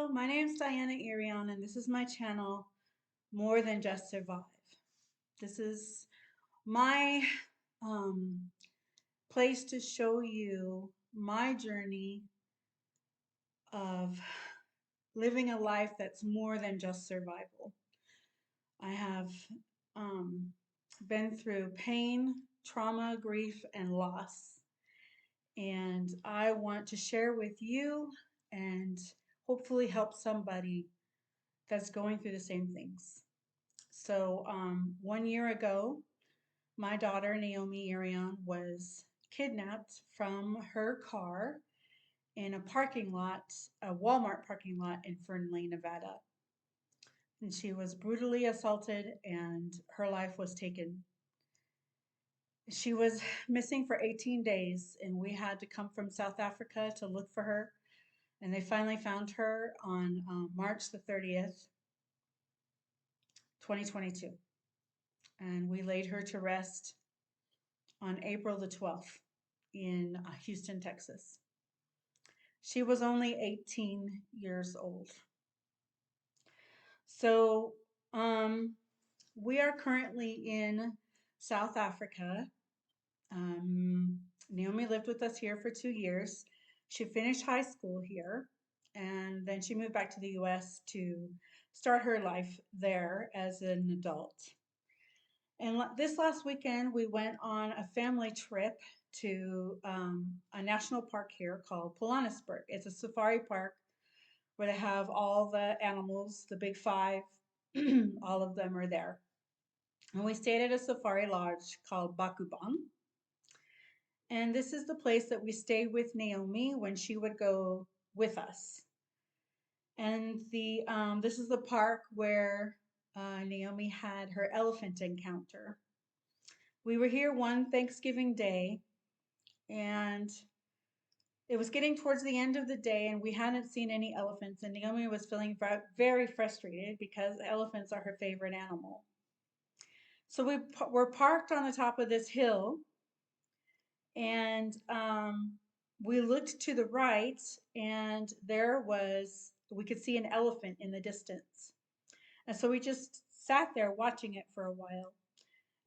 Hello, my name is Diana Irion, and this is my channel, More Than Just Survive. This is my um, place to show you my journey of living a life that's more than just survival. I have um, been through pain, trauma, grief, and loss, and I want to share with you and hopefully help somebody that's going through the same things. So, 1 year ago, my daughter Naomi Irion was kidnapped from her car in a parking lot, a Walmart parking lot in Fernley, Nevada. And she was brutally assaulted and her life was taken. She was missing for 18 days and we had to come from South Africa to look for her. And they finally found her on March the 30th, 2022. And we laid her to rest on April the 12th in Houston, Texas. She was only 18 years old. So we are currently in South Africa. Naomi lived with us here for 2 years. She finished high school here, and then she moved back to the US to start her life there as an adult. And this last weekend, we went on a family trip to a national park here called Pilanesberg. It's a safari park where they have all the animals, the big five, all of them are there. And we stayed at a safari lodge called Bakubang. And this is the place that we stayed with Naomi when she would go with us. And this is the park where Naomi had her elephant encounter. We were here one Thanksgiving day, and it was getting towards the end of the day, and we hadn't seen any elephants, and Naomi was feeling very frustrated because elephants are her favorite animal. So we were parked on the top of this hill, and we looked to the right, and we could see an elephant in the distance. And so we just sat there watching it for a while.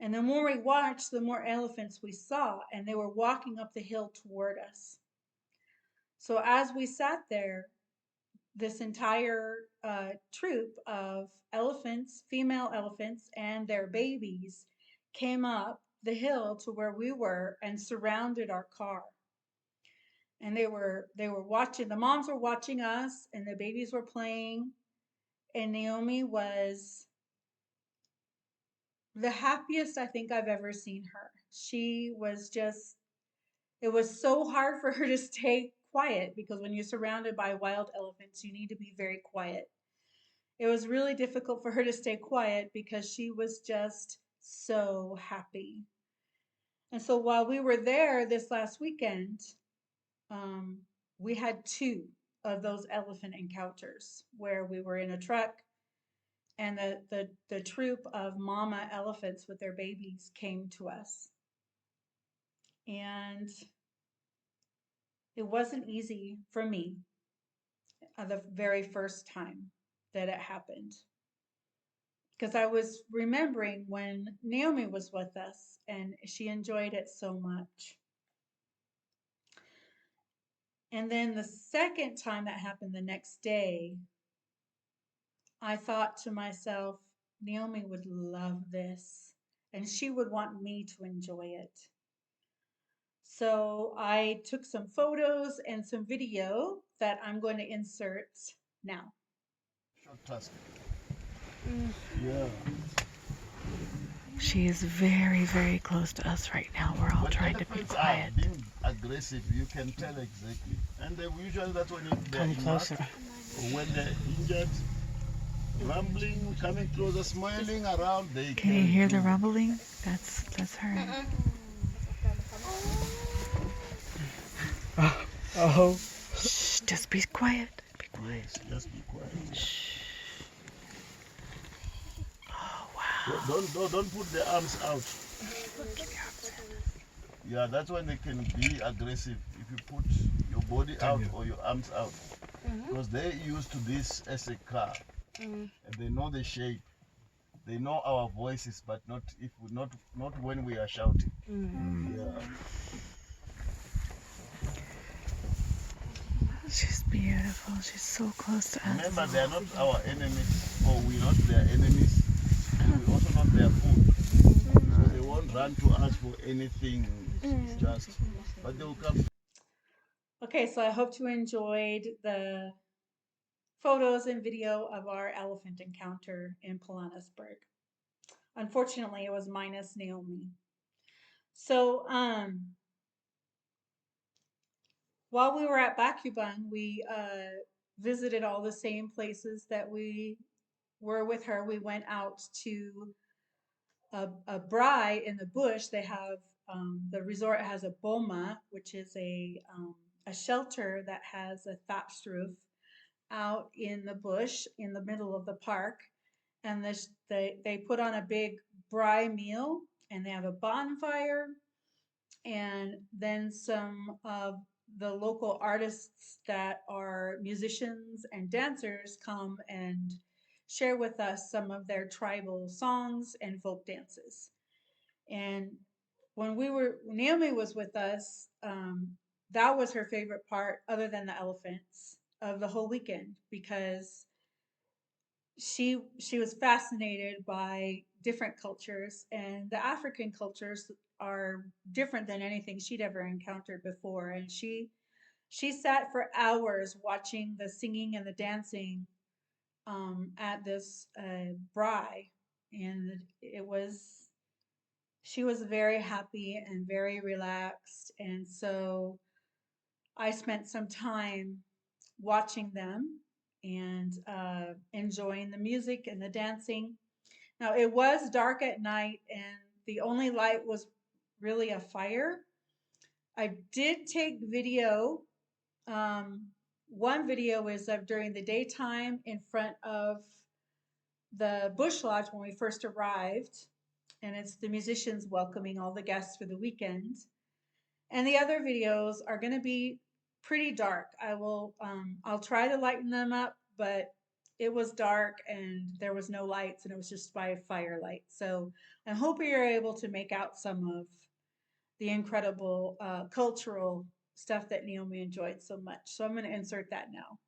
And the more we watched, the more elephants we saw, and they were walking up the hill toward us. So as we sat there, this entire troop of elephants, female elephants, and their babies came up the hill to where we were and surrounded our car. And they were watching, the moms were watching us, and the babies were playing, and Naomi was the happiest I think I've ever seen her. She was just, it was so hard for her to stay quiet because when you're surrounded by wild elephants, you need to be very quiet. It was really difficult for her to stay quiet because she was just so happy. And so while we were there this last weekend, we had 2 of those elephant encounters where we were in a truck and the troop of mama elephants with their babies came to us. And it wasn't easy for me the very first time that it happened, because I was remembering when Naomi was with us and she enjoyed it so much. And then the second time that happened the next day, I thought to myself, Naomi would love this and she would want me to enjoy it. So I took some photos and some video that I'm going to insert now. Short task. Yeah. She is very, very close to us right now. We're all trying to be quiet. Being aggressive, you can tell exactly. And usually that's when they're Come closer. Or when they're injured, rumbling, coming closer, smiling around. Can you hear the rumbling? That's her. Oh. Shh, just be quiet. Be quiet. Yes, just be quiet. Shh. Oh, wow. Don't put the arms out. Yeah, that's when they can be aggressive. If you put your body out or your arms out. because they used to this as a car, and they know the shape. They know our voices, but not if we, not when we are shouting. Yeah. She's beautiful. She's so close to us. Remember, they are not our enemies, or we're not their enemies. We're also not their food. So they won't run to us for anything. Just, but they will come. Okay, so I hope you enjoyed the photos and video of our elephant encounter in Pilanesberg. Unfortunately, it was minus Naomi. So, while we were at Bakubang, we visited all the same places that we were with her. We went out to a braai in the bush. They have the resort has a boma, which is a shelter that has a thatched roof out in the bush in the middle of the park, and they put on a big braai meal, and they have a bonfire, and then some of the local artists that are musicians and dancers come and share with us some of their tribal songs and folk dances. And when Naomi was with us, that was her favorite part, other than the elephants, of the whole weekend, because she was fascinated by different cultures, and the African cultures are different than anything she'd ever encountered before. And she sat for hours watching the singing and the dancing at this braai, and it was she was very happy and very relaxed. And so I spent some time watching them and enjoying the music and the dancing. Now, it was dark at night, and the only light was really a fire. I did take video. One video is of during the daytime in front of the Bush Lodge when we first arrived, and it's the musicians welcoming all the guests for the weekend. And the other videos are going to be pretty dark. I'll try to lighten them up, but it was dark and there was no lights, and it was just by firelight. So I hope you're able to make out some of the incredible cultural stuff that Naomi enjoyed so much. So I'm going to insert that now.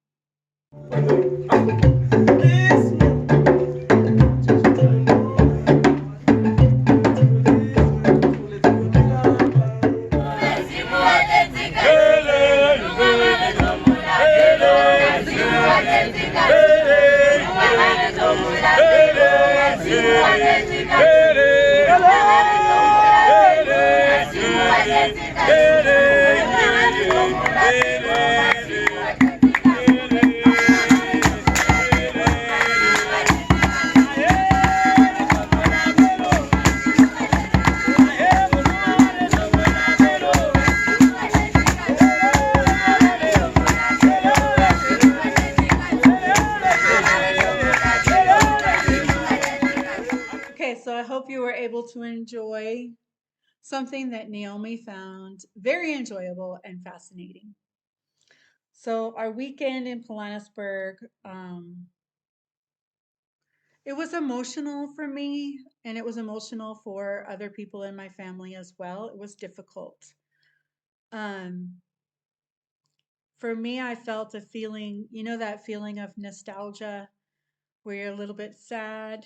Okay, so I hope you were able to enjoy something that Naomi found very enjoyable and fascinating. So our weekend in Pilanesberg, it was emotional for me, and it was emotional for other people in my family as well. It was difficult. Um, for me, I felt a feeling, that feeling of nostalgia where you're a little bit sad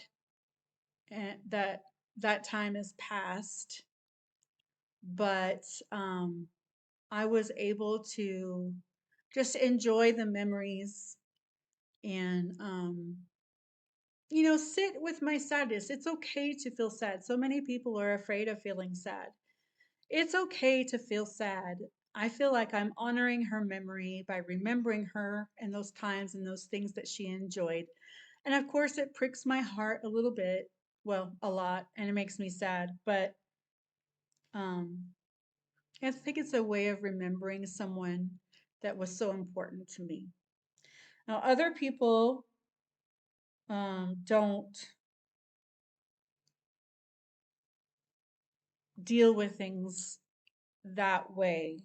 and that time is past. But I was able to just enjoy the memories and sit with my sadness. It's okay to feel sad. So many people are afraid of feeling sad. It's okay to feel sad. I feel like I'm honoring her memory by remembering her and those times and those things that she enjoyed. And of course, it pricks my heart a little bit, well, a lot, and it makes me sad. But um, I think it's a way of remembering someone that was so important to me. Now, other people don't deal with things that way.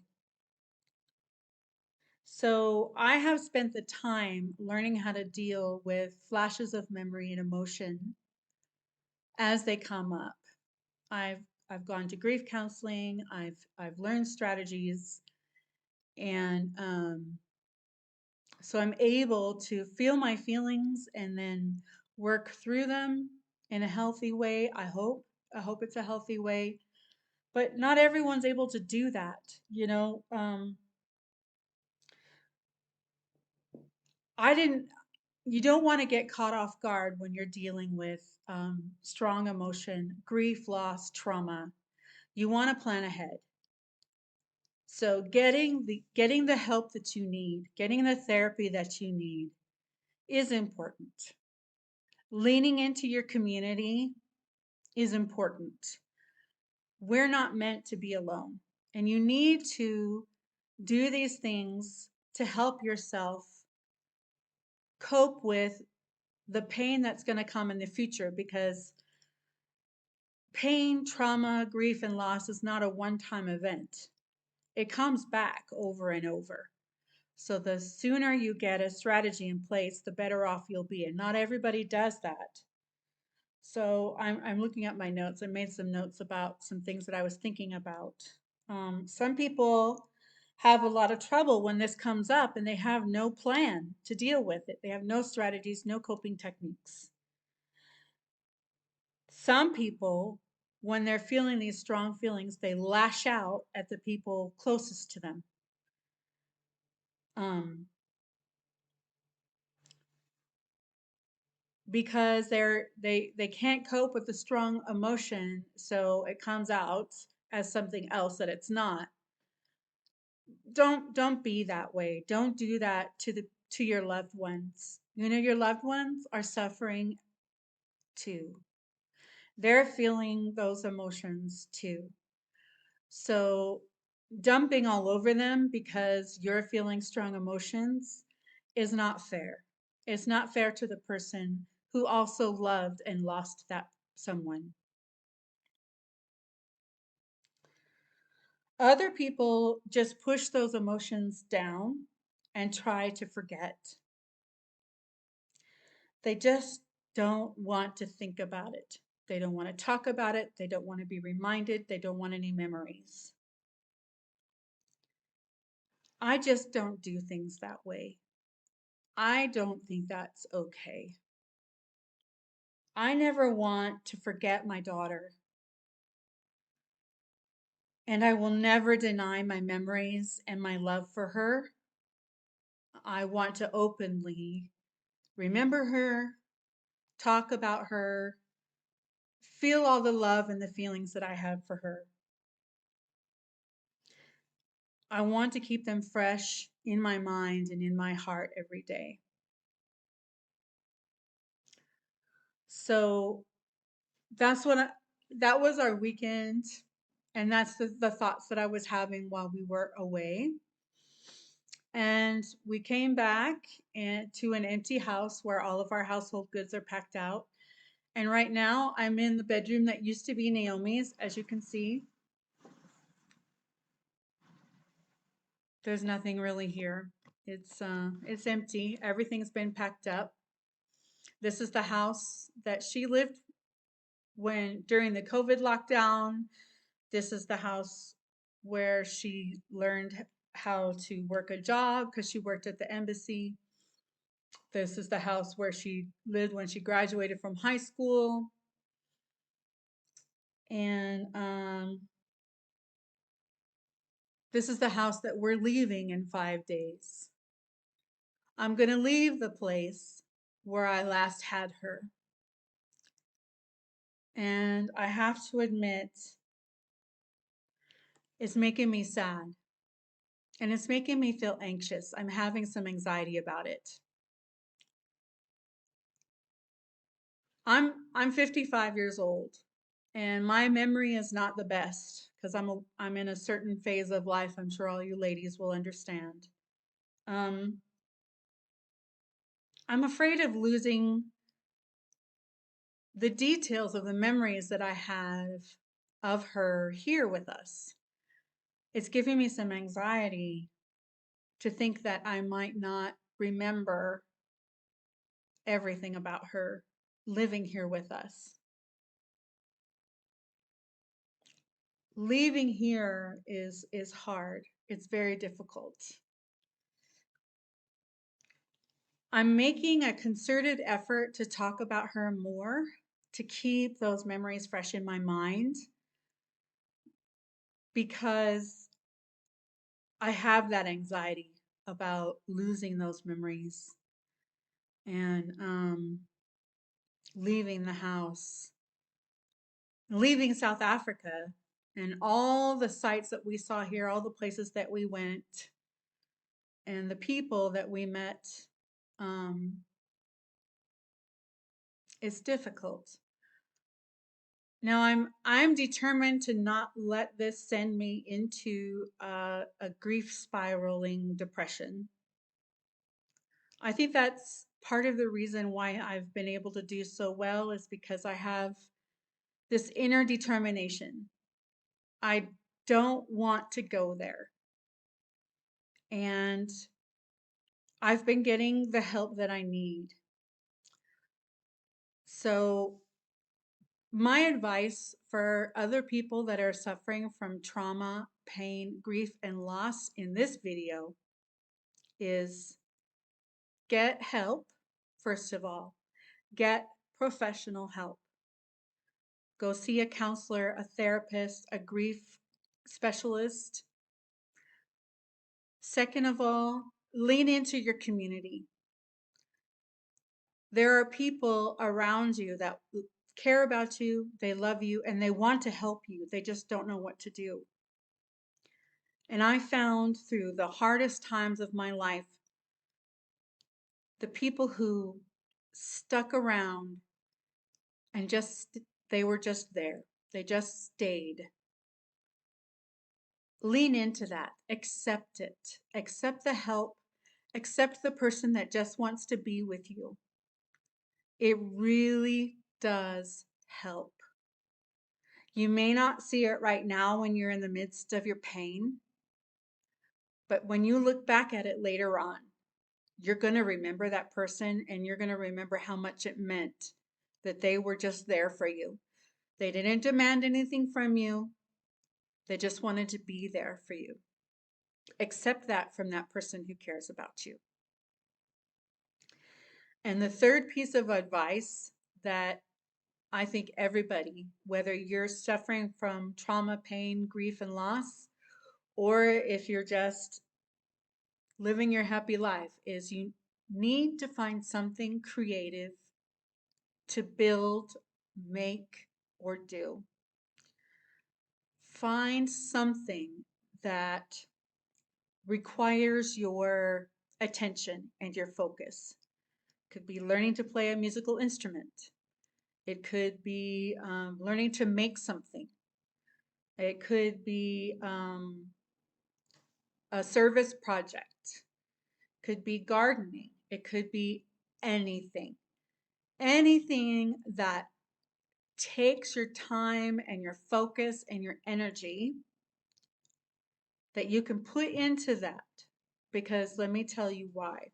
So I have spent the time learning how to deal with flashes of memory and emotion as they come up. I've I've gone to grief counseling. I've learned strategies, and so I'm able to feel my feelings and then work through them in a healthy way. I hope it's a healthy way, but not everyone's able to do that. You know, I didn't. You don't want to get caught off guard when you're dealing with strong emotion, grief, loss, trauma. You want to plan ahead. So getting the help that you need, getting the therapy that you need is important. Leaning into your community is important. We're not meant to be alone. And you need to do these things to help yourself cope with the pain that's going to come in the future, because pain, trauma, grief, and loss is not a one time event. It comes back over and over. So the sooner you get a strategy in place, the better off you'll be. And not everybody does that. So I'm looking at my notes. I made some notes about some things that I was thinking about. Some people have a lot of trouble when this comes up and they have no plan to deal with it. They have no strategies, no coping techniques. Some people, when they're feeling these strong feelings, they lash out at the people closest to them. Um, because they can't cope with the strong emotion, so it comes out as something else that it's not. Don't be that way. Don't do that to your loved ones. You know, your loved ones are suffering too. They're feeling those emotions too. So dumping all over them because you're feeling strong emotions is not fair. It's not fair to the person who also loved and lost that someone. Other people just push those emotions down and try to forget. They just don't want to think about it. They don't want to talk about it. They don't want to be reminded. They don't want any memories. I just don't do things that way. I don't think that's okay. I never want to forget my daughter, and I will never deny my memories and my love for her. I want to openly remember her, talk about her, feel all the love and the feelings that I have for her. I want to keep them fresh in my mind and in my heart every day. So that's that was our weekend, and that's the thoughts that I was having while we were away. And we came back to an empty house where all of our household goods are packed out. And right now I'm in the bedroom that used to be Naomi's. As you can see, there's nothing really here. It's empty. Everything's been packed up. This is the house that she lived when during the COVID lockdown. This is the house where she learned how to work a job because she worked at the embassy. This is the house where she lived when she graduated from high school. And this is the house that we're leaving in 5 days. I'm going to leave the place where I last had her. And I have to admit, it's making me sad. And it's making me feel anxious. I'm having some anxiety about it. I'm 55 years old, and my memory is not the best because I'm in a certain phase of life. I'm sure all you ladies will understand. Um, I'm afraid of losing the details of the memories that I have of her here with us. It's giving me some anxiety to think that I might not remember everything about her living here with us. Leaving here is hard. It's very difficult. I'm making a concerted effort to talk about her more, to keep those memories fresh in my mind, because I have that anxiety about losing those memories and leaving the house, leaving South Africa, and all the sights that we saw here, all the places that we went, and the people that we met. Um, it's difficult. Now I'm determined to not let this send me into a grief spiraling depression. I think that's part of the reason why I've been able to do so well is because I have this inner determination. I don't want to go there. And I've been getting the help that I need. So, my advice for other people that are suffering from trauma, pain, grief, and loss in this video is get help, first of all. Get professional help. Go see a counselor, a therapist, a grief specialist. Second of all, lean into your community. There are people around you that care about you, they love you, and they want to help you. They just don't know what to do. And I found through the hardest times of my life, the people who stuck around and they were just there. They just stayed. Lean into that. Accept it. Accept the help. Accept the person that just wants to be with you. It really does help. You may not see it right now when you're in the midst of your pain, but when you look back at it later on, you're going to remember that person and you're going to remember how much it meant that they were just there for you. They didn't demand anything from you. They just wanted to be there for you. Accept that from that person who cares about you. And the third piece of advice that I think everybody, whether you're suffering from trauma, pain, grief, and loss, or if you're just living your happy life, is you need to find something creative to build, make, or do. Find something that requires your attention and your focus. Could be learning to play a musical instrument. It could be learning to make something. It could be a service project. Could be gardening. It could be anything. Anything that takes your time and your focus and your energy that you can put into that. Because let me tell you why.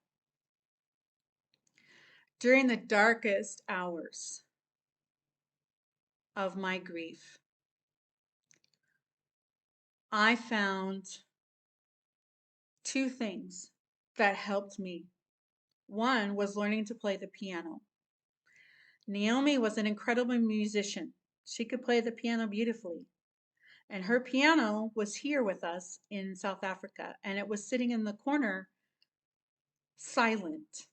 During the darkest hours of my grief, I found two things that helped me. One was learning to play the piano. Naomi was an incredible musician. She could play the piano beautifully. And her piano was here with us in South Africa, and it was sitting in the corner, silent.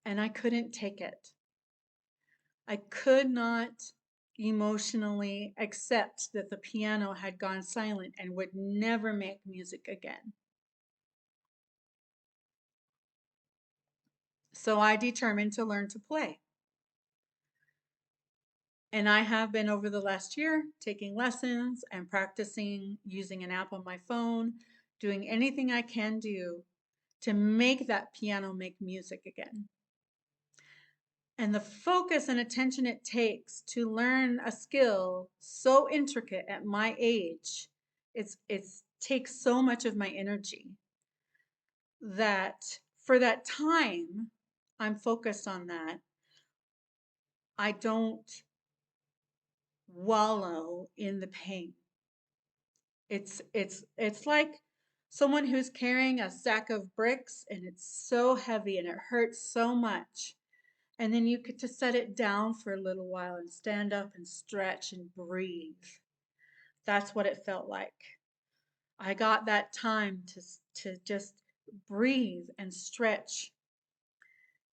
And I couldn't take it. I could not emotionally accept that the piano had gone silent and would never make music again. So I determined to learn to play. And I have been over the last year taking lessons and practicing using an app on my phone, doing anything I can do to make that piano make music again. And the focus and attention it takes to learn a skill so intricate at my age, it's takes so much of my energy that for that time I'm focused on that. I don't wallow in the pain. It's like someone who's carrying a sack of bricks and it's so heavy and it hurts so much. And then you get to set it down for a little while and stand up and stretch and breathe. That's what it felt like. I got that time to just breathe and stretch.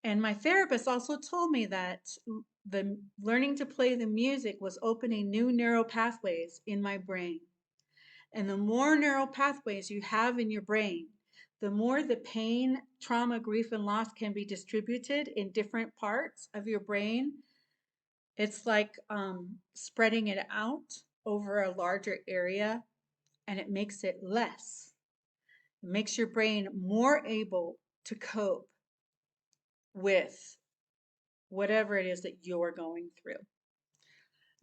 And my therapist also told me that the learning to play the music was opening new neural pathways in my brain. And the more neural pathways you have in your brain, the more the pain, trauma, grief, and loss can be distributed in different parts of your brain. It's like spreading it out over a larger area, and it makes it less. It makes your brain more able to cope with whatever it is that you're going through.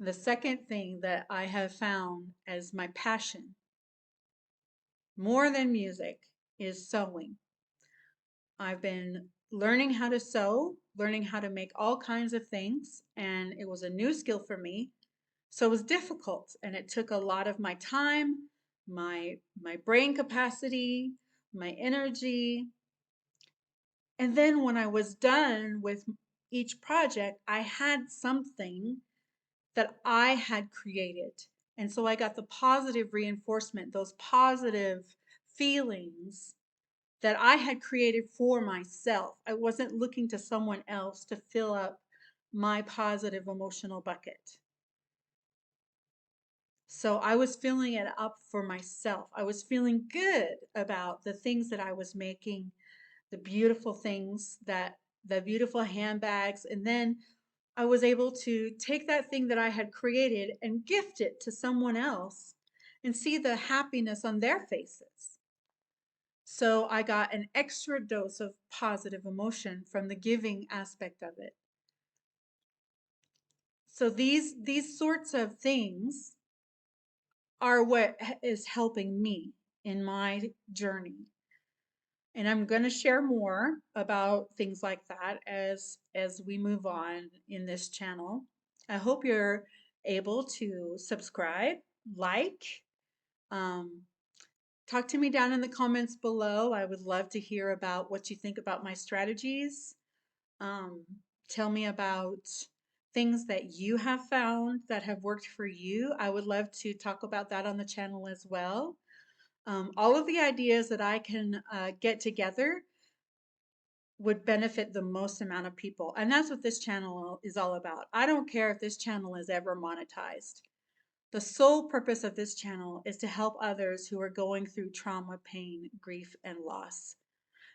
The second thing that I have found as my passion, more than music, is sewing. I've been learning how to sew, learning how to make all kinds of things, and it was a new skill for me. So it was difficult, and it took a lot of my time, my brain capacity, my energy. And then when I was done with each project, I had something that I had created. And so I got the positive reinforcement, those positive feelings that I had created for myself. I wasn't looking to someone else to fill up my positive emotional bucket. So I was filling it up for myself. I was feeling good about the things that I was making, the beautiful things that the beautiful handbags. And then I was able to take that thing that I had created and gift it to someone else and see the happiness on their faces. So I got an extra dose of positive emotion from the giving aspect of it. So these sorts of things are what is helping me in my journey. And I'm going to share more about things like that as we move on in this channel. I hope you're able to subscribe, like, um, talk to me down in the comments below. I would love to hear about what you think about my strategies. Um, Tell me about things that you have found that have worked for you. I would love to talk about that on the channel as well. All of the ideas that I can get together would benefit the most amount of people. And that's what this channel is all about. I don't care if this channel is ever monetized. The sole purpose of this channel is to help others who are going through trauma, pain, grief, and loss.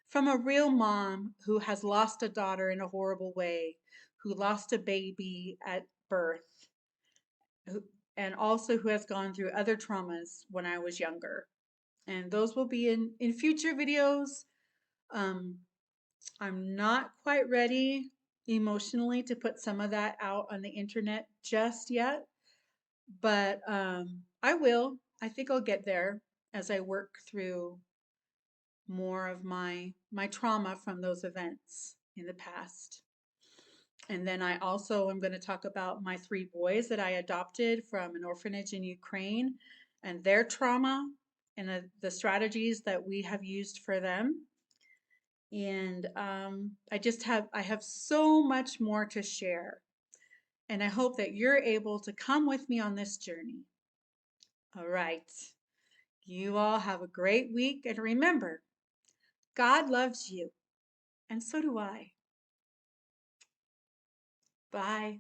From a real mom who has lost a daughter in a horrible way, who lost a baby at birth, who, and also who has gone through other traumas when I was younger. And those will be in future videos. Um, I'm not quite ready emotionally to put some of that out on the internet just yet, but I will. I think I'll get there as I work through more of my trauma from those events in the past. And then I also am going to talk about my 3 boys that I adopted from an orphanage in Ukraine and their trauma and the strategies that we have used for them. And I have so much more to share. And I hope that you're able to come with me on this journey. All right. You all have a great week. And remember, God loves you. And so do I. Bye.